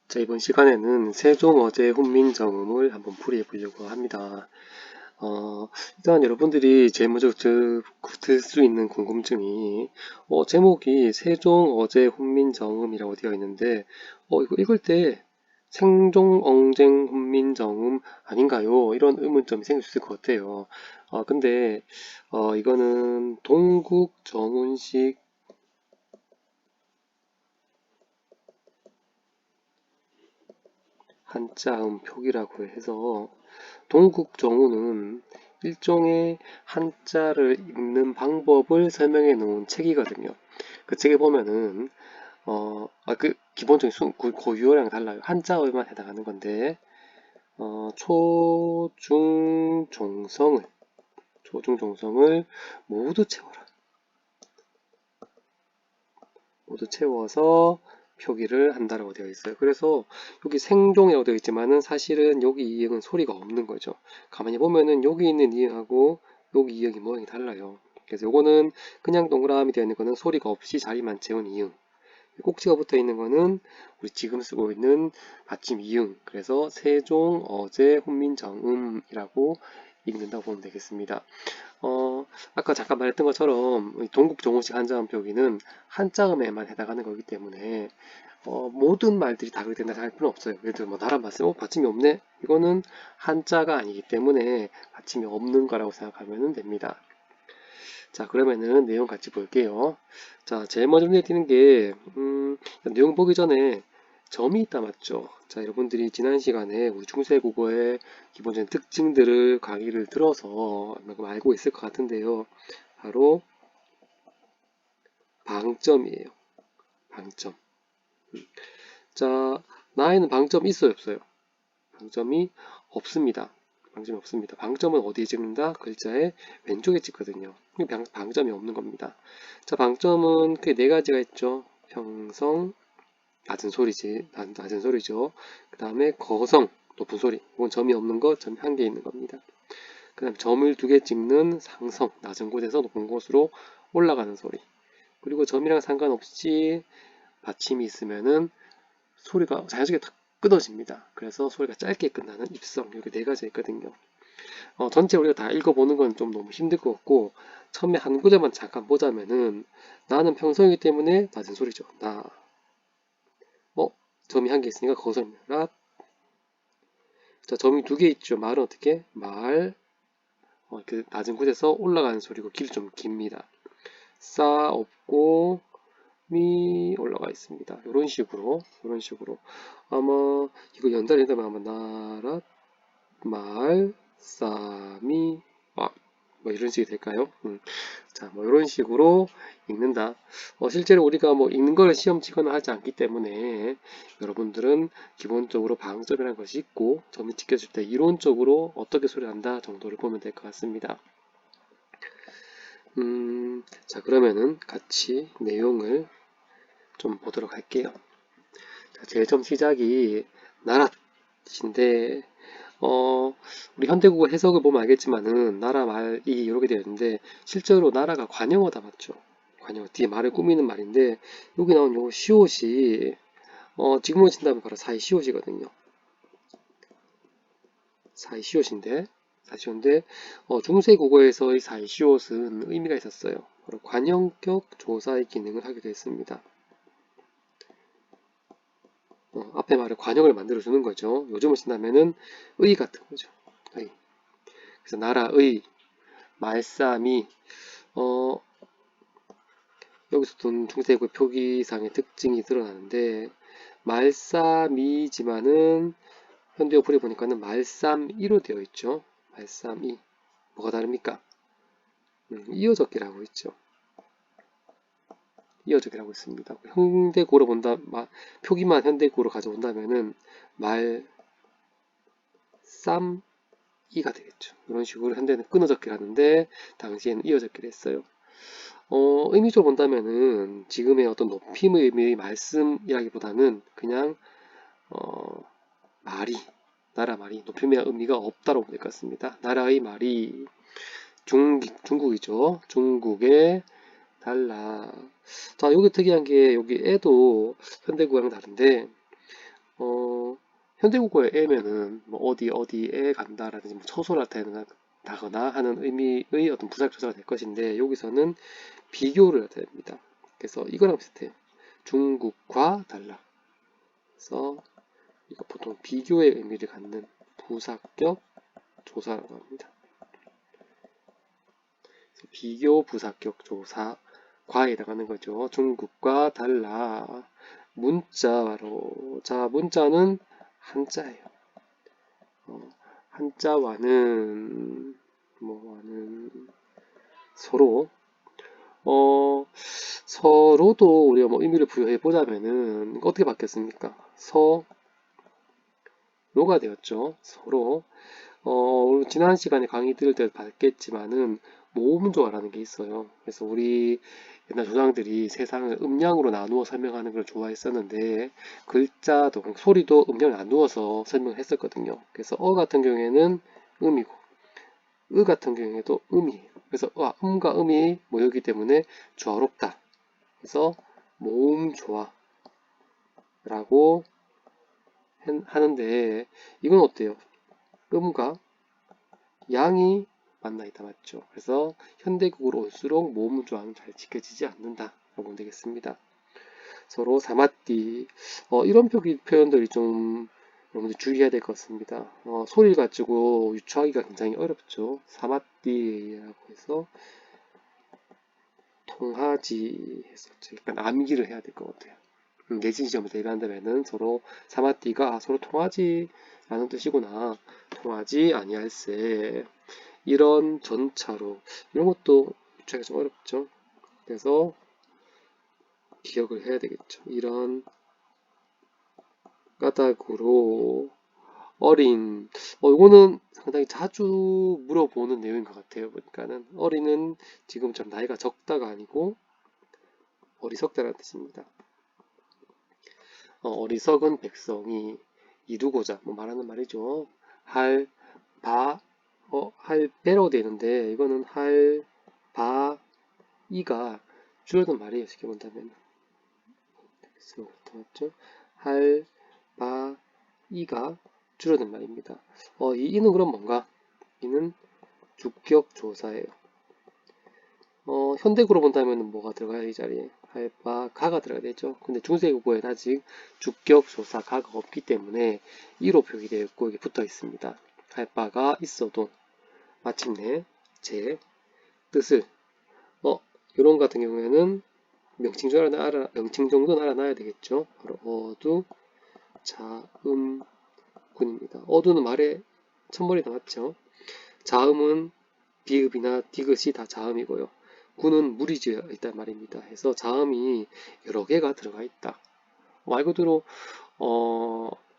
자, 이번 시간에는 세종어제 훈민정음을 한번 풀이해 보려고 합니다. 일단 여러분들이 제일 먼저 들 수 있는 궁금증이 제목이 세종어제 훈민정음이라고 되어 있는데 이거 읽을 때 생종엉쟁 훈민정음 아닌가요? 이런 의문점이 생길 수 있을 것 같아요. 근데 이거는 동국정운식 한자음 표기라고 해서 동국정운은 일종의 한자를 읽는 방법을 설명해 놓은 책이거든요. 그 책에 보면은 기본적인 고유어랑 달라요. 한자어에만 해당하는 건데 초중종성을 모두 채워라. 모두 채워서 표기를 한다라고 되어 있어요. 그래서 여기 생종이라고 되어 있지만은 사실은 여기 이응은 소리가 없는 거죠. 가만히 보면은 여기 있는 이응하고 여기 이응이 모양이 달라요. 그래서 요거는 그냥 동그라미 되어 있는 거는 소리가 없이 자리만 채운 이응. 꼭지가 붙어 있는 거는 우리 지금 쓰고 있는 받침 이응. 그래서 세종, 어제, 훈민정음이라고 읽는다고 보면 되겠습니다. 아까 잠깐 말했던 것처럼 동국정오식 한자음 표기는 한자음에만 해당하는 거기 때문에 모든 말들이 다 그렇게 된다 할 필요는 없어요. 예를 들어 뭐 나라 말씀, 받침이 없네? 이거는 한자가 아니기 때문에 받침이 없는 거라고 생각하면 됩니다. 자, 그러면은 내용 같이 볼게요. 자, 제일 먼저 눈에 띄는 게 내용 보기 전에 점이 있다 맞죠? 자, 여러분들이 지난 시간에 우리 중세국어의 기본적인 특징들을 강의를 들어서 알고 있을 것 같은데요. 바로 방점이에요. 방점. 자, 나에는 방점이 있어요, 없어요? 방점이 없습니다. 방점이 없습니다. 방점은 어디에 찍는다? 글자의 왼쪽에 찍거든요. 방점이 없는 겁니다. 자, 방점은 크게 네 가지가 있죠. 평성, 낮은 소리지, 낮은 소리죠. 그 다음에 거성, 높은 소리. 이건 점이 없는 거, 점이 한 개 있는 겁니다. 그 다음 점을 두 개 찍는 상성, 낮은 곳에서 높은 곳으로 올라가는 소리. 그리고 점이랑 상관없이 받침이 있으면은 소리가 자연스럽게 딱 끊어집니다. 그래서 소리가 짧게 끝나는 입성, 이렇게 네 가지 있거든요. 전체 우리가 다 읽어보는 건 좀 너무 힘들 것 같고, 처음에 한 구절만 잠깐 보자면은, 나는 평성이기 때문에 낮은 소리죠. 나. 점이 한 개 있으니까 거성입니다. 자, 점이 두 개 있죠. 말은 어떻게? 말. 그 낮은 곳에서 올라가는 소리고, 길이 좀 깁니다. 싸 없고, 미 올라가 있습니다. 이런 식으로. 아마, 이거 연달이 되면 아마 나라, 말, 싸, 미, 와. 뭐 이런 식이 될까요? 자, 뭐 이런 식으로 읽는다. 실제로 우리가 뭐 읽는 걸 시험 치거나 하지 않기 때문에 여러분들은 기본적으로 방점이라는 것이 있고 점이 찍혀질 때 이론적으로 어떻게 소리한다 정도를 보면 될 것 같습니다. 자, 그러면은 같이 내용을 좀 보도록 할게요. 자, 제일 처음 시작이 나랏인데 우리 현대국어 해석을 보면 알겠지만은 나라 말이 이렇게 되어 있는데 실제로 나라가 관용어다 맞죠? 관용어 뒤에 말을 꾸미는 말인데 여기 나온 요 시옷이 지금으로 친다면 바로 사이시옷이거든요. 사이시옷인데 중세 국어에서의 사이시옷은 의미가 있었어요. 바로 관용격 조사의 기능을 하기도 했습니다. 앞에 말을 관용을 만들어주는 거죠. 요즘을 쓴다면은 의 같은 거죠. 의. 그래서 나라의 말싸미 여기서도 중세국어 표기상의 특징이 드러나는데 말싸미지만은 현대어 풀이 보니까는 말쌈이로 되어 있죠. 말쌈이 뭐가 다릅니까? 이어적기라고 있죠. 이어적기라고 있습니다. 현대국어로 본다 표기만 현대국어로 가져온다면은 말쌈이가 되겠죠. 이런 식으로 현대는 끊어적기를 하는데 당시에는 이어적기를 했어요. 의미적으로 본다면은 지금의 어떤 높임의 의미의 말씀이라기보다는 그냥 말이 나라 말이 높임의 의미가 없다고 볼 것 같습니다. 나라의 말이 중국이죠. 중국의 달라. 자, 여기 특이한 게 여기 애도 현대국어랑 다른데 현대국어의 에면은 뭐 어디에 간다라든지 뭐 처소를 나타낸다거나 하는 의미의 어떤 부사적 조사가 될 것인데 여기서는 비교를 나타냅니다. 그래서 이거랑 비슷해요. 중국과 달라. 그래서 이거 보통 비교의 의미를 갖는 부사격 조사라고 합니다. 비교 부사격 조사 과에 해당하는 거죠. 중국과 달라. 문자로. 자, 문자는 한자예요. 한자와는 뭐와는 서로 서로도 우리가 뭐 의미를 부여해 보자면은 어떻게 바뀌었습니까? 서로가 되었죠. 서로. 지난 시간에 강의 들을 때 봤겠지만은 모음조화라는 게 있어요. 그래서 우리 옛날 조상들이 세상을 음량으로 나누어 설명하는 걸 좋아했었는데 글자도 소리도 음량을 나누어서 설명을 했었거든요. 그래서 같은 경우에는 음이고 같은 경우에도 음이에요. 그래서 음과 음이 모였기 때문에 조화롭다. 그래서 모음조화라고 하는데 이건 어때요? 음과 양이 만나 있다 맞죠? 그래서 현대국으로 올수록 모음조화는 잘 지켜지지 않는다 라고 보면 되겠습니다. 서로 사마띠 이런 표현들이 좀 여러분들 주의해야 될 것 같습니다. 소리를 가지고 유추하기가 굉장히 어렵죠. 사마띠라고 해서 통하지 했었죠. 약간 암기를 해야 될 것 같아요. 내신 시험에서 대비한다면은 서로 사마띠가 서로 통하지 라는 뜻이구나. 통하지 아니할세. 이런 전차로 이런 것도 유추하기가 좀 어렵죠. 그래서 기억을 해야 되겠죠. 이런 까닭으로 어린 이거는 상당히 자주 물어보는 내용인 것 같아요. 보니까는 어린은 지금처럼 나이가 적다가 아니고 어리석다라는 뜻입니다. 어리석은 백성이 이루고자 뭐 말하는 말이죠. 할 배로 되는데 이거는 이가 줄어든 말이에요. 쉽게 본다면 맞죠? 이가 줄어든 말입니다. 이는 그럼 뭔가? 이는 주격조사예요. 현대구로 본다면 뭐가 들어가요? 이 자리에 가가 들어가야 되죠. 근데 중세국어에는 아직 주격조사 가가 없기 때문에 이로 표기되어 있고 여기 붙어 있습니다. 바가 있어도 마침내 제 뜻을 이런 같은 경우에는 명칭 정도는 알아놔야 되겠죠. 바로 어두 자음군입니다. 어두는 말에 첫머리 나왔죠. 자음은 비읍이나 디귿이 다 자음이고요. 군은 물이 지어 있단 말입니다. 해서 자음이 여러 개가 들어가 있다. 말 그대로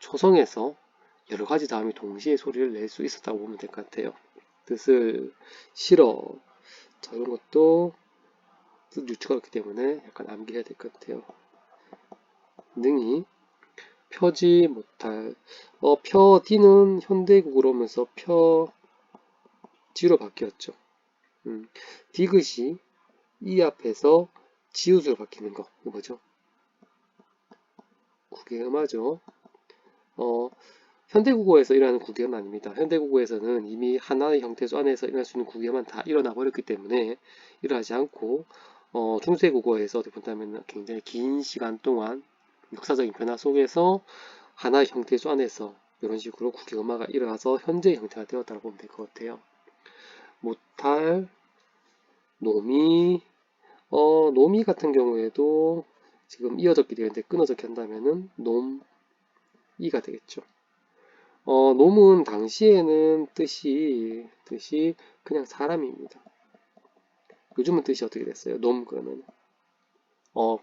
초성에서 여러 가지 자음이 동시에 소리를 낼 수 있었다고 보면 될 것 같아요. 뜻을 싫어. 자, 이런 것도 뜻 유추가 없기 때문에 약간 암기해야 될 것 같아요. 능히 펴지 못할 펴디는 현대국어로 오면서 펴지로 바뀌었죠. 디귿이 이 앞에서 지읒으로 바뀌는 거 이거 뭐죠? 구개음하죠. 현대국어에서 일어나는 구개음 아닙니다. 현대국어에서는 이미 하나의 형태소 안에서 일어날 수 있는 구개음은 다 일어나 버렸기 때문에 일어나지 않고 중세국어에서 어떻게 본다면 굉장히 긴 시간 동안 역사적인 변화 속에서 하나의 형태소 안에서 이런 식으로 구개음화가 일어나서 현재의 형태가 되었다고 보면 될 것 같아요. 못할 노미 노미 같은 경우에도 지금 이어졌기 때문에 끊어졌게 한다면은 놈이가 되겠죠. 놈은 당시에는 뜻이 그냥 사람입니다. 요즘은 뜻이 어떻게 됐어요? 놈 그러면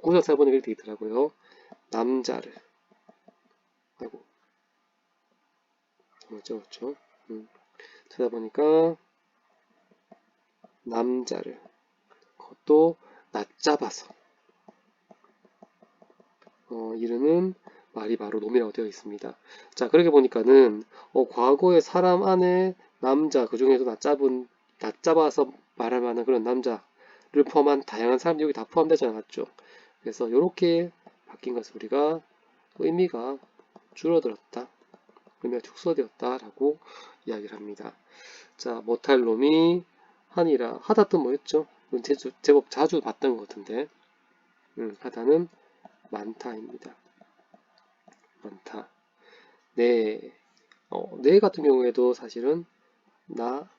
구사사본에 이렇게 있더라고요. 남자를 하고 맞죠? 찾아보니까 남자를 그것도 낮잡아서 이르는 말이 바로 놈이라고 되어 있습니다. 자, 그렇게 보니까는 과거의 사람 안에 남자 그 중에서 낮잡아서 말할 만한 그런 남자를 포함한 다양한 사람들이 여기 다 포함되지 않았죠. 그래서 이렇게 바뀐 것을 우리가 의미가 줄어들었다. 의미가 축소되었다 라고 이야기를 합니다. 자, 못할 놈이 하니라. 하다 또 뭐였죠? 제법 자주 봤던 것 같은데 하다는 많다입니다. 많다. 네. 네 같은 경우에도 사실은 나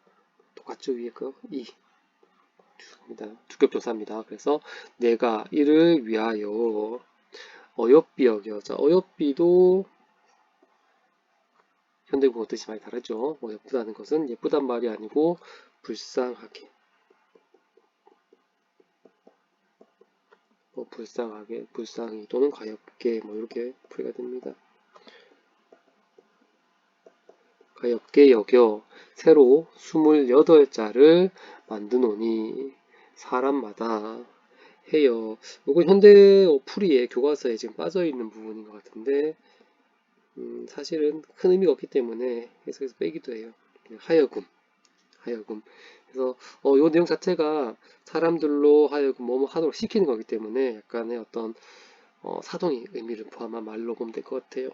똑같죠. 위에 죄송합니다. 주격조사입니다. 그래서 내가 이를 위하여 어여삐 여겨. 자, 어여삐도 현대국어 뜻이 많이 다르죠. 예쁘다는 것은 예쁘단 말이 아니고 불쌍하게, 불쌍하게, 불쌍히 또는 가엾게 이렇게 풀이가 됩니다. 가엾게 여겨 새로 28자를 만드노니 사람마다 해요. 이건 현대 풀이의 교과서에 지금 빠져있는 부분인 것 같은데 사실은 큰 의미가 없기 때문에 해석에서 빼기도 해요. 하여금. 그래서 이 내용 자체가 사람들로 하여금 뭐뭐 하도록 시키는 거기 때문에 약간의 어떤 사동의 의미를 포함한 말로 보면 될 것 같아요.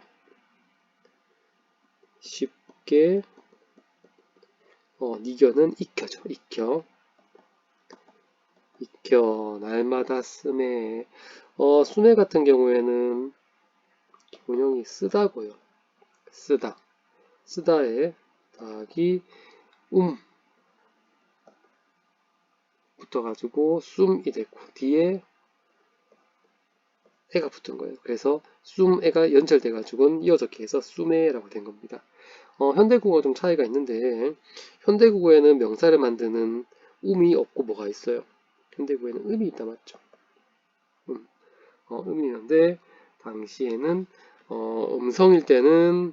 쉽게 니겨는 익혀죠. 익혀 날마다 쓰매. 수매 같은 경우에는 기본형이 쓰다고요. 쓰다에 더하기 붙어가지고 쏨이 됐고 뒤에 애가 붙은 거예요. 그래서 쏨애가 연결돼가지고 이어졌게 해서 쏨애라고 된 겁니다. 현대국어 좀 차이가 있는데 현대국어에는 명사를 만드는 음이 없고 뭐가 있어요? 현대국어에는 음이 있다 맞죠? 음이 있는데 당시에는 음성일 때는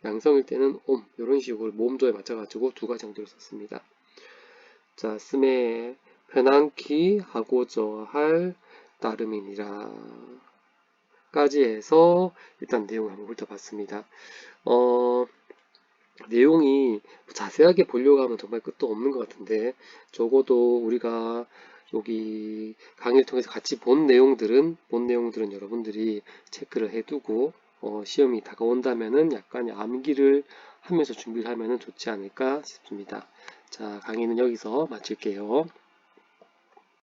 양성일 때는 이런 식으로 모음조에 맞춰가지고 두 가지 정도를 썼습니다. 자, 스매 편안히 하고자 할 따름이니라 까지 해서 일단 내용을 한번 훑어봤습니다. 내용이 자세하게 보려고 하면 정말 끝도 없는 것 같은데 적어도 우리가 여기 강의를 통해서 같이 본 내용들은 여러분들이 체크를 해두고 시험이 다가온다면은 약간 암기를 하면서 준비를 하면은 좋지 않을까 싶습니다. 자, 강의는 여기서 마칠게요.